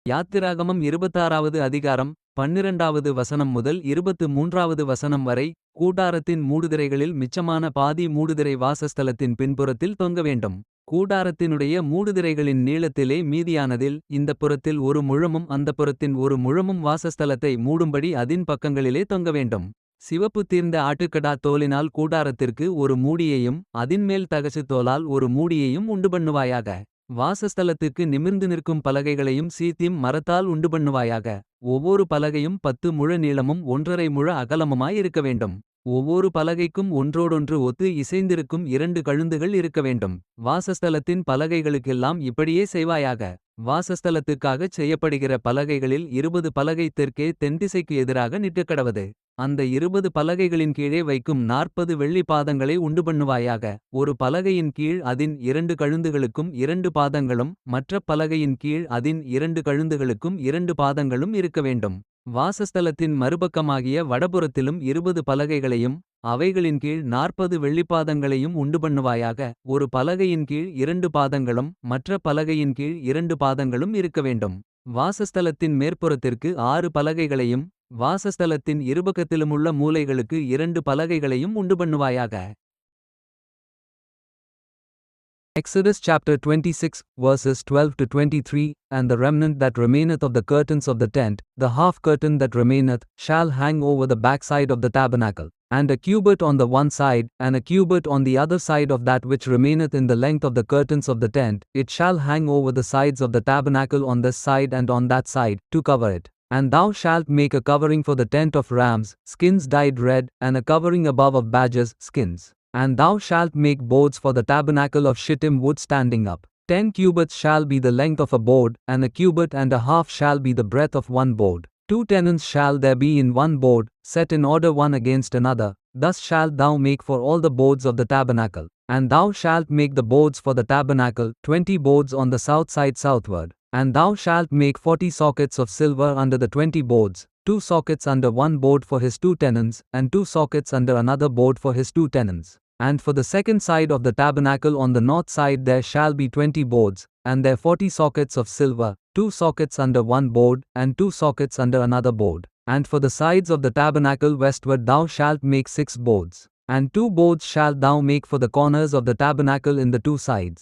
யாத்திராகமம் 26வது அதிகாரம் 12வது வசனம் முதல் 23வது வசனம் வரை. கூடாரத்தின் மூடுதிரைகளில் மிச்சமான பாதி மூடுதிரை வாசஸ்தலத்தின் பின்புறத்தில் தொங்க வேண்டும். கூடாரத்தினுடைய மூடுதிரைகளின் நீளத்திலே மீதியானதில் இந்தப் புறத்தில் ஒரு முழமும் அந்தப்புறத்தின் ஒரு முழமும் வாசஸ்தலத்தை மூடும்படி அதின் பக்கங்களிலே தொங்க வேண்டும். சிவப்பு தீர்ந்த ஆட்டுக்கடா தோலினால் கூடாரத்திற்கு ஒரு மூடியையும் அதின்மேல் தகசு தோலால் ஒரு மூடியையும் உண்டுபண்ணுவாயாக. வாசஸ்தலத்துக்கு நிமிர்ந்து நிற்கும் பலகைகளையும் சீத்திம் மரத்தால் உண்டுபண்ணுவாயாக. ஒவ்வொரு பலகையும் 10 முழ நீளமும் 1½ முழ அகலமுமாய் இருக்க வேண்டும். ஒவ்வொரு பலகைக்கும் ஒன்றோடொன்று ஒத்து இசைந்திருக்கும் 2 கழுந்துகள் இருக்க வேண்டும். வாசஸ்தலத்தின் பலகைகளுக்கெல்லாம் இப்படியே செய்வாயாக. வாசஸ்தலத்துக்காகச் செய்யப்படுகிற பலகைகளில் 20 பலகை தெற்கே தென்திசைக்கு எதிராக நிற்கக்கடவது. அந்த 20 பலகைகளின் கீழே வைக்கும் 40 வெள்ளி பாதங்களை உண்டுபண்ணுவாயாக. ஒரு பலகையின் கீழ் அதின் 2 கழுந்துகளுக்கும் 2 பாதங்களும் மற்ற பலகையின் கீழ் அதின் 2 கழுந்துகளுக்கும் 2 பாதங்களும் இருக்க வேண்டும். வாசஸ்தலத்தின் மறுபக்கமாகிய வடபுறத்திலும் 20 பலகைகளையும் அவைகளின் கீழ் 40 வெள்ளிப்பாதங்களையும் உண்டுபண்ணுவாயாக. ஒரு பலகையின் கீழ் 2 பாதங்களும் மற்ற பலகையின் கீழ் 2 பாதங்களும் இருக்க வேண்டும். வாசஸ்தலத்தின் மேற்புறத்திற்கு 6 பலகைகளையும் வாசஸ்தலத்தின் இருபக்கத்திலுமுள்ள மூலைகளுக்கு 2 பலகைகளையும் உண்டுபண்ணுவாயாக. Exodus chapter 26, verses 12 to 23. And the remnant that remaineth of the curtains of the tent, the half curtain that remaineth, shall hang over the backside of the tabernacle. And a cubit on the one side, and a cubit on the other side of that which remaineth in the length of the curtains of the tent, it shall hang over the sides of the tabernacle on this side and on that side, to cover it. And thou shalt make a covering for the tent of rams, skins dyed red, and a covering above of badgers' skins. And thou shalt make boards for the tabernacle of shittim wood standing up. 10 cubits shall be the length of a board, and a cubit and a half shall be the breadth of one board. 2 tenons shall there be in one board, set in order one against another. Thus shalt thou make for all the boards of the tabernacle. And thou shalt make the boards for the tabernacle, 20 boards on the south side southward. And thou shalt make 40 sockets of silver under the 20 boards, 2 sockets under one board for his 2 tenons, and 2 sockets under another board for his 2 tenons. And for the second side of the tabernacle on the north side there shall be 20 boards, and there 40 sockets of silver, 2 sockets under one board, and 2 sockets under another board. And for the sides of the tabernacle westward thou shalt make 6 boards. And 2 boards shalt thou make for the corners of the tabernacle in the 2 sides.